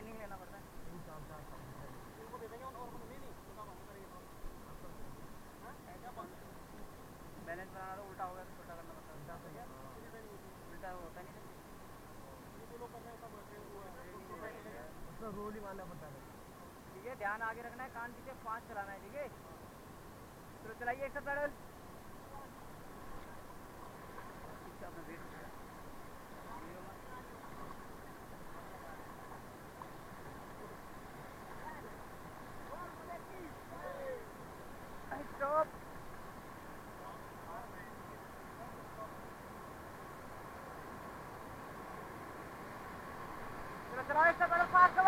Training लेना पड़ता है। उनको दे देंगे और नहीं उल्टा बंद करेंगे क्या बैलेंस बनाना तो उल्टा होगा तो छोटा करना पड़ता है। उल्टा होता नहीं जो लोग कर रहे हैं सब उसमें रोल ही मारना पड़ता है। ठीक है, ध्यान आगे रखना है, कान पीछे 5 चलाना है। ठीक है, चलो चलाइए एक पैडल। अपना वेट स्टॉप। चलो चलाओ एक पैडल फास्ट।